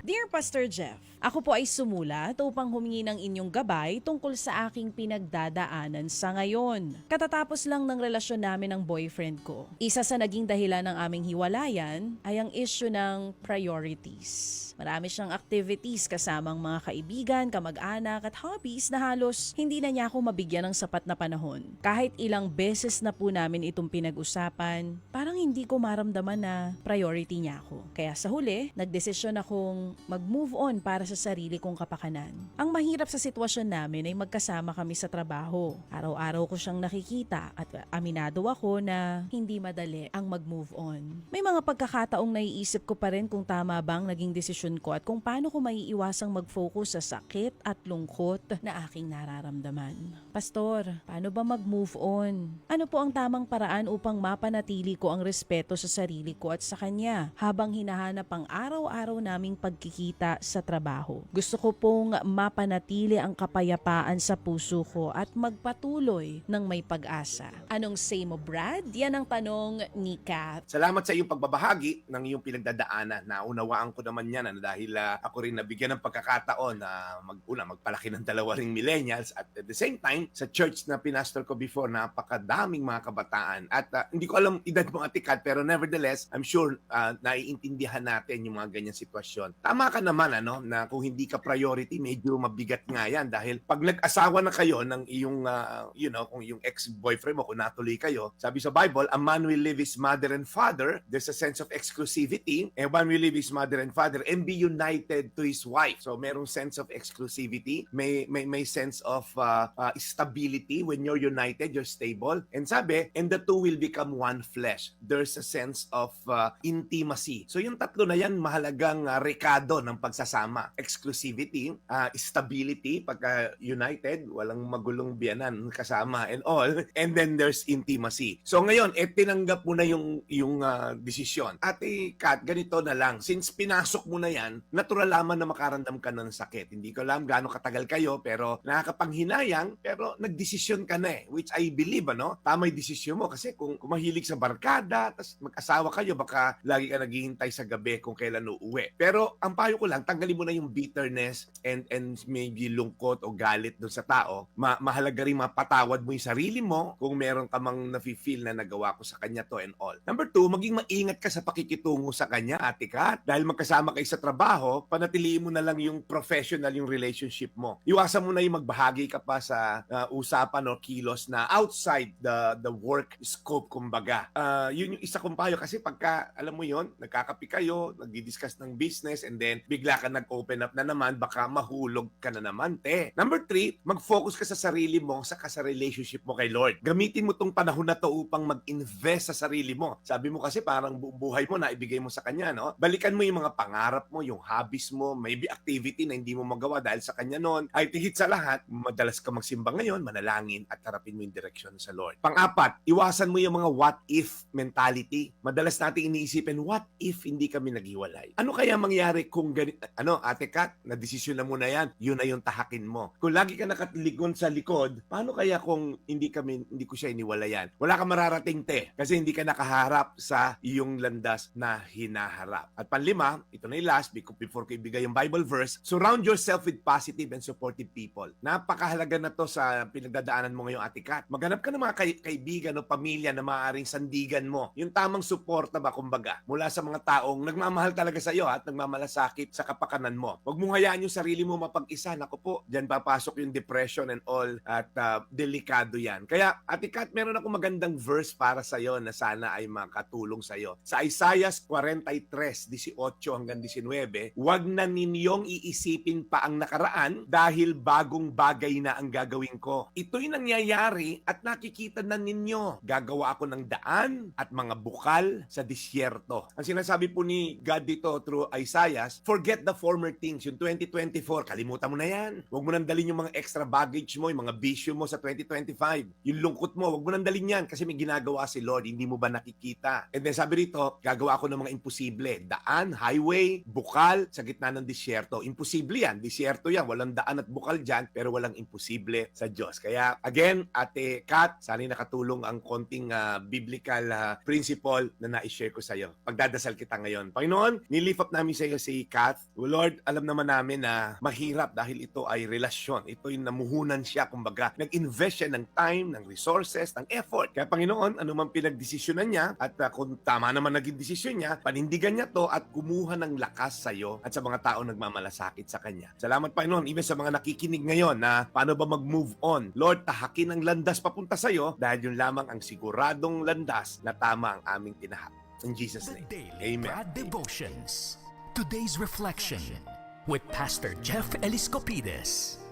Dear Pastor Jeff, ako po ay sumulat upang humingi ng inyong gabay tungkol sa aking pinagdadaanan sa ngayon. Katatapos lang ng relasyon namin ng boyfriend ko. Isa sa naging dahilan ng aming hiwalayan ay ang issue ng priorities. Marami siyang activities kasamang mga kaibigan, kamag-anak at hobbies na halos hindi na niya ako mabigyan ng sapat na panahon. Kahit ilang beses na po namin itong pinag-usapan, parang hindi ko maramdaman na priority niya ako. Kaya sa huli, nagdesisyon akong mag-move on para sa sarili kong kapakanan. Ang mahirap sa sitwasyon namin ay magkasama kami sa trabaho. Araw-araw ko siyang nakikita at aminado ako na hindi madali ang mag-move on. May mga pagkakataong naiisip ko pa rin kung tama bang naging desisyon ko at kung paano ko maiiwasang mag-focus sa sakit at lungkot na aking nararamdaman. Pastor, paano ba mag-move on? Ano po ang tamang paraan upang mapanatili ko ang respeto sa sarili ko at sa kanya habang hinahanap ang araw-araw naming pagkikita sa trabaho? Gusto ko pong mapanatili ang kapayapaan sa puso ko at magpatuloy ng may pag-asa. Anong say mo, Brad? Yan ang tanong ni Kat. Salamat sa iyong pagbabahagi ng iyong pinagdadaanan. Naunawaan ko naman yan dahil ako rin nabigyan ng pagkakataon na magpalaki ng dalawa ring millennials at the same time, sa church na pinastor ko before, napakadaming mga kabataan. At hindi ko alam edad mo, Ate Kat, pero nevertheless, I'm sure naiintindihan natin yung mga ganyan sitwasyon. Tama ka naman na kung hindi ka priority, medyo mabigat nga yan dahil pag nag-asawa na kayo ng iyong, kung yung ex-boyfriend mo, kung natuloy kayo, sabi sa Bible, a man will leave his mother and father, there's a sense of exclusivity, and one will leave his mother and father and be united to his wife. So merong sense of exclusivity, may sense of stability. When you're united, you're stable. And sabi, and the two will become one flesh. There's a sense of intimacy. So yung tatlo na yan, mahalagang rekado ng pagsasama. Exclusivity, stability, pagka united, walang magulong biyanan kasama and all. And then there's intimacy. So ngayon, tinanggap mo na yung desisyon. Ate Kat, ganito na lang. Since pinasok mo na yan, natural lamang na makaramdam ka ng sakit. Hindi ko alam gaano katagal kayo, pero nakakapanghinayang, pero nagdesisyon ka na which I believe, tama yung desisyon mo. Kasi kung mahilig sa barkada, tapos mag-asawa kayo, baka lagi ka naghihintay sa gabi kung kailan uuwi. Pero ang payo ko lang, tanggalin mo na yung bitterness and maybe lungkot o galit doon sa tao. Mahalaga rin mapatawad mo yung sarili mo kung meron ka mang nafe-feel na nagawa ko sa kanya to and all. Number 2, maging maingat ka sa pakikitungo sa kanya, Ate Kat. Dahil magkasama kayo sa trabaho, panatiliin mo na lang yung professional yung relationship mo. Iwasan mo na yung magbahagi ka pa sa usapan o kilos na outside the work scope, kumbaga. Yun yung isa kong payo kasi pagka, alam mo yun, nagkakapi kayo, nagdi-discuss ng business, and then bigla ka nag-open up na naman, baka mahulog ka na naman, te. Number 3, mag-focus ka sa sarili mo, sa relationship mo kay Lord. Gamitin mo tong panahon na to upang mag-invest sa sarili mo. Sabi mo kasi parang buhay mo na ibigay mo sa kanya, Balikan mo yung mga pangarap mo, yung hobbies mo, maybe activity na hindi mo magawa dahil sa kanya noon. Ay higit sa lahat, madalas ka magsimba ngayon, manalangin at harapin mo yung direksyon sa Lord. Pang-apat, iwasan mo yung mga what if mentality. Madalas nating iniisipin, what if hindi kami naghiwalay? Ano kaya mangyari kung Ate Kat, na-desisyon na muna yan, yun na yung tahakin mo. Kung lagi ka nakatiligon sa likod, paano kaya kung hindi ko siya iniwalayan? Wala ka mararating, te, kasi hindi ka nakaharap sa iyong landas na hinaharap. At panlima, ito na yung last, before ko ibigay yung Bible verse, surround yourself with positive and supportive people. Napakahalaga na to sa pinagdadaanan mo ngayong, Ate Kat. Maghanap ka ng mga kaibigan o pamilya na maaaring sandigan mo. Yung tamang suporta ba, kumbaga, mula sa mga taong nagmamahal talaga sa iyo at nagmamalasakit sa kapakanan mo. Huwag mong hayaan yung sarili mo mapag-isa. Naku po, dyan papasok yung depression and all at delikado yan. Kaya, Ate Kat, meron ako magandang verse para sa iyo na sana ay makatulong sa iyo. Sa Isaiah 43:18 hanggang 19, huwag na ninyong iisipin pa ang nakaraan dahil bagong bagay na ang gagawin ko. Ito'y nangyayari at nakikita na ninyo. Gagawa ako ng daan at mga bukal sa disyerto. Ang sinasabi po ni God dito through Isaiah, forget the former things. Yung 2024, kalimutan mo na yan. Huwag mo nang dalhin yung mga extra baggage mo, yung mga bisyo mo sa 2025. Yung lungkot mo, huwag mo nang dalhin yan kasi may ginagawa si Lord, hindi mo ba nakikita? And then sabi rito, gagawa ako ng mga imposible. Daan, highway, bukal, sa gitna ng disyerto. Imposible yan. Disyerto yan. Walang daan at bukal dyan, pero walang imposible sa Diyos. Kaya, again, Ate Kat, sana'y nakatulong ang konting biblical principle na na-share ko sa iyo. Pagdadasal kita ngayon. Panginoon, nilift up namin sa iyo si Kat. Lord, alam naman namin na mahirap dahil ito ay relasyon. Ito yung namuhunan siya. Kumbaga, nag-invest siya ng time, ng resources, ng effort. Kaya Panginoon, anumang pinagdesisyonan niya at kung tama naman naging desisyon niya, panindigan niya to at kumuha ng lakas sa iyo at sa mga tao nagmamalasakit sa kanya. Salamat Panginoon, even sa mga nakikinig ngayon na paano ba mag-move on. Lord, tahakin ang landas papunta sa iyo dahil yun lamang ang siguradong landas na tama ang aming tinahak. In Jesus' The name. Daily Amen. Brad Devotions. Today's Reflection with Pastor Jeff Eliscopides.